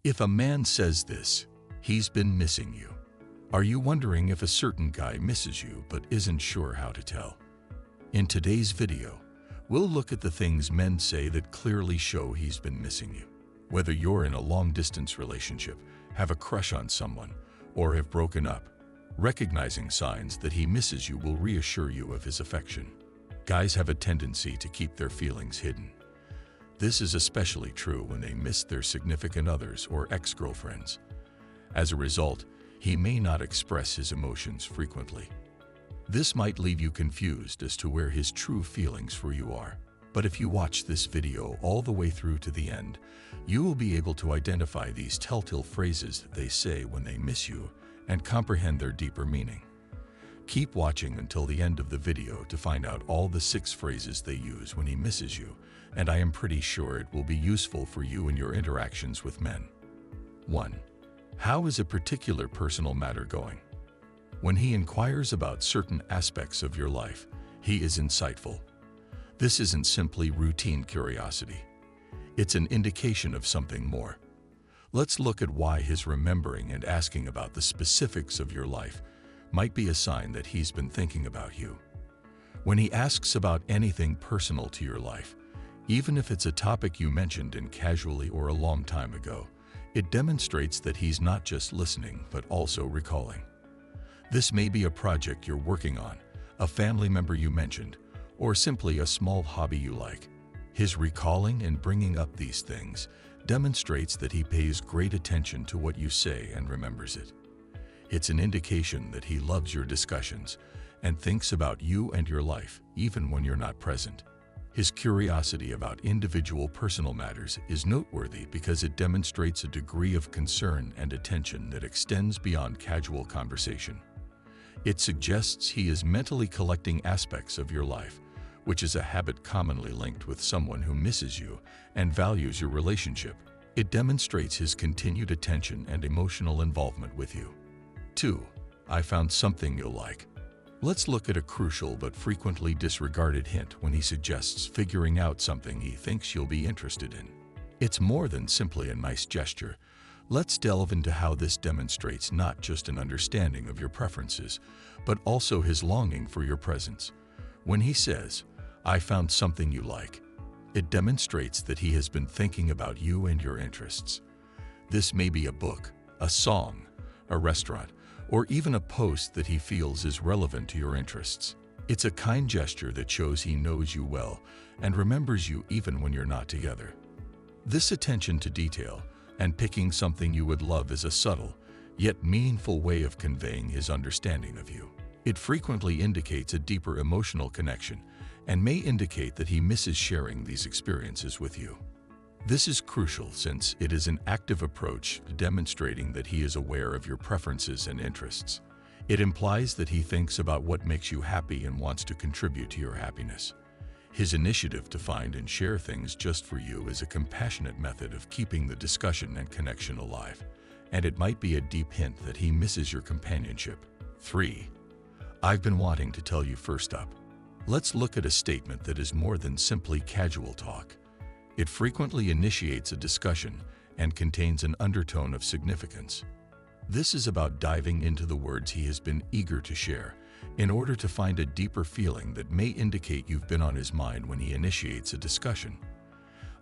If a man says this, he's been missing you. Are you wondering if a certain guy misses you but isn't sure how to tell? In today's video, we'll look at the things men say that clearly show he's been missing you. Whether you're in a long-distance relationship, have a crush on someone, or have broken up, recognizing signs that he misses you will reassure you of his affection. Guys have a tendency to keep their feelings hidden. This is especially true when they miss their significant others or ex-girlfriends. As a result, he may not express his emotions frequently. This might leave you confused as to where his true feelings for you are. But if you watch this video all the way through to the end, you will be able to identify these telltale phrases that they say when they miss you and comprehend their deeper meaning. Keep watching until the end of the video to find out all the 6 phrases they use when he misses you, and I am pretty sure it will be useful for you in your interactions with men. 1. How is a particular personal matter going? When he inquires about certain aspects of your life, he is insightful. This isn't simply routine curiosity. It's an indication of something more. Let's look at why his remembering and asking about the specifics of your life might be a sign that he's been thinking about you. When he asks about anything personal to your life, even if it's a topic you mentioned in casually or a long time ago, it demonstrates that he's not just listening but also recalling. This may be a project you're working on, a family member you mentioned, or simply a small hobby you like. His recalling and bringing up these things demonstrates that he pays great attention to what you say and remembers it. It's an indication that he loves your discussions and thinks about you and your life, even when you're not present. His curiosity about individual personal matters is noteworthy because it demonstrates a degree of concern and attention that extends beyond casual conversation. It suggests he is mentally collecting aspects of your life, which is a habit commonly linked with someone who misses you and values your relationship. It demonstrates his continued attention and emotional involvement with you. 2. I found something you'll like. Let's look at a crucial but frequently disregarded hint when he suggests figuring out something he thinks you'll be interested in. It's more than simply a nice gesture. Let's delve into how this demonstrates not just an understanding of your preferences, but also his longing for your presence. When he says, "I found something you like," it demonstrates that he has been thinking about you and your interests. This may be a book, a song, a restaurant, or even a post that he feels is relevant to your interests. It's a kind gesture that shows he knows you well and remembers you even when you're not together. This attention to detail and picking something you would love is a subtle, yet meaningful way of conveying his understanding of you. It frequently indicates a deeper emotional connection and may indicate that he misses sharing these experiences with you. This is crucial since it is an active approach to demonstrating that he is aware of your preferences and interests. It implies that he thinks about what makes you happy and wants to contribute to your happiness. His initiative to find and share things just for you is a compassionate method of keeping the discussion and connection alive, and it might be a deep hint that he misses your companionship. 3. I've been wanting to tell you. First up, let's look at a statement that is more than simply casual talk. It frequently initiates a discussion and contains an undertone of significance. This is about diving into the words he has been eager to share in order to find a deeper feeling that may indicate you've been on his mind when he initiates a discussion.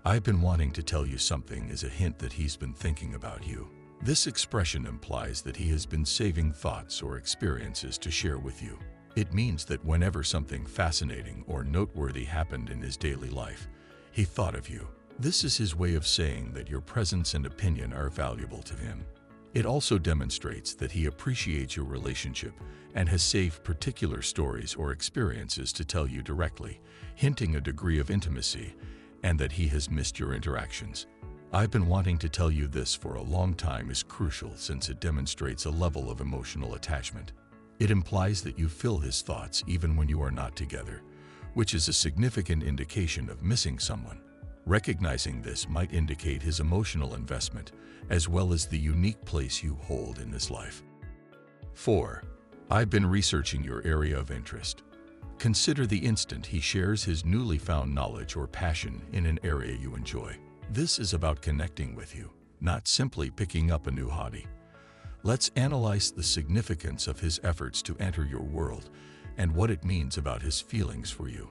"I've been wanting to tell you something" is a hint that he's been thinking about you. This expression implies that he has been saving thoughts or experiences to share with you. It means that whenever something fascinating or noteworthy happened in his daily life, he thought of you. This is his way of saying that your presence and opinion are valuable to him. It also demonstrates that he appreciates your relationship and has saved particular stories or experiences to tell you directly, hinting a degree of intimacy and that he has missed your interactions. "I've been wanting to tell you this for a long time" is crucial since it demonstrates a level of emotional attachment. It implies that you fill his thoughts even when you are not together, which is a significant indication of missing someone. Recognizing this might indicate his emotional investment, as well as the unique place you hold in his life. 4. I've been researching your area of interest. Consider the instant he shares his newly found knowledge or passion in an area you enjoy. This is about connecting with you. not simply picking up a new hobby. Let's analyze the significance of his efforts to enter your world and what it means about his feelings for you.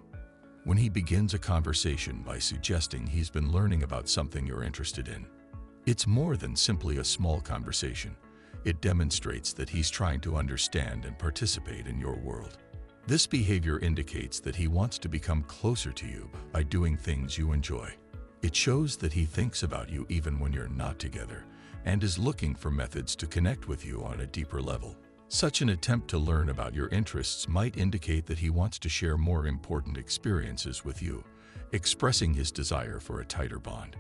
When he begins a conversation by suggesting he's been learning about something you're interested in, it's more than simply a small conversation. It demonstrates that he's trying to understand and participate in your world. This behavior indicates that he wants to become closer to you by doing things you enjoy. It shows that he thinks about you even when you're not together and is looking for methods to connect with you on a deeper level. Such an attempt to learn about your interests might indicate that he wants to share more important experiences with you, expressing his desire for a tighter bond.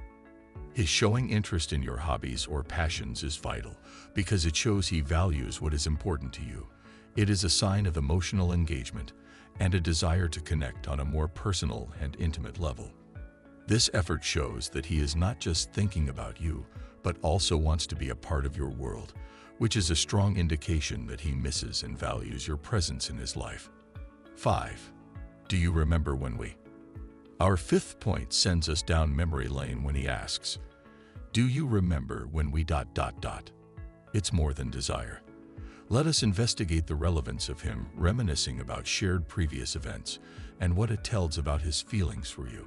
His showing interest in your hobbies or passions is vital because it shows he values what is important to you. It is a sign of emotional engagement and a desire to connect on a more personal and intimate level. This effort shows that he is not just thinking about you, but also wants to be a part of your world, which is a strong indication that he misses and values your presence in his life. 5. Do you remember when we? Our fifth point sends us down memory lane when he asks, do you remember when we ... It's more than desire. Let us investigate the relevance of him reminiscing about shared previous events and what it tells about his feelings for you.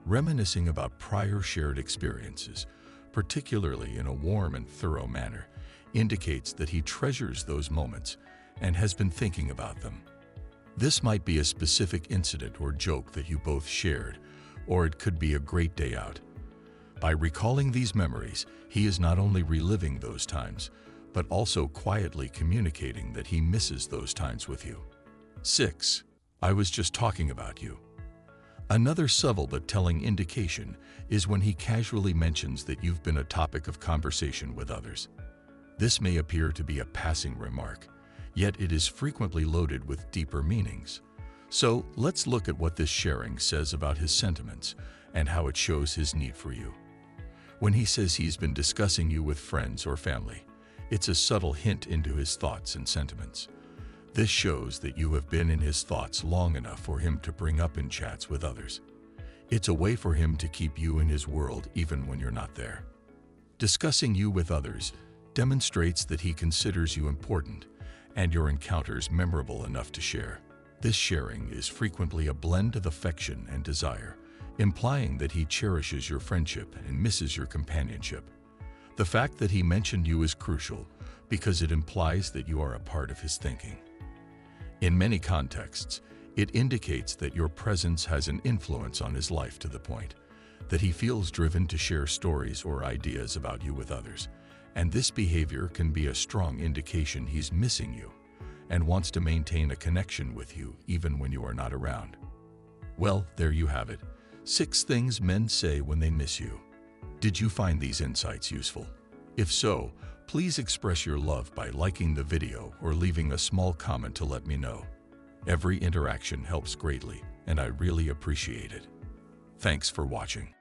Reminiscing about prior shared experiences, particularly in a warm and thorough manner, indicates that he treasures those moments and has been thinking about them. This might be a specific incident or joke that you both shared, or it could be a great day out. By recalling these memories, he is not only reliving those times, but also quietly communicating that he misses those times with you. 6. I was just talking about you. Another subtle but telling indication is when he casually mentions that you've been a topic of conversation with others. This may appear to be a passing remark, yet it is frequently loaded with deeper meanings. So let's look at what this sharing says about his sentiments and how it shows his need for you. When he says he's been discussing you with friends or family, it's a subtle hint into his thoughts and sentiments. This shows that you have been in his thoughts long enough for him to bring up in chats with others. It's a way for him to keep you in his world even when you're not there. Discussing you with others demonstrates that he considers you important and your encounters memorable enough to share. This sharing is frequently a blend of affection and desire, implying that he cherishes your friendship and misses your companionship. The fact that he mentioned you is crucial because it implies that you are a part of his thinking. In many contexts, it indicates that your presence has an influence on his life to the point that he feels driven to share stories or ideas about you with others. And this behavior can be a strong indication he's missing you and wants to maintain a connection with you even when you are not around. Well, there you have it. 6 things men say when they miss you. Did you find these insights useful? If so, please express your love by liking the video or leaving a small comment to let me know. Every interaction helps greatly, and I really appreciate it. Thanks for watching.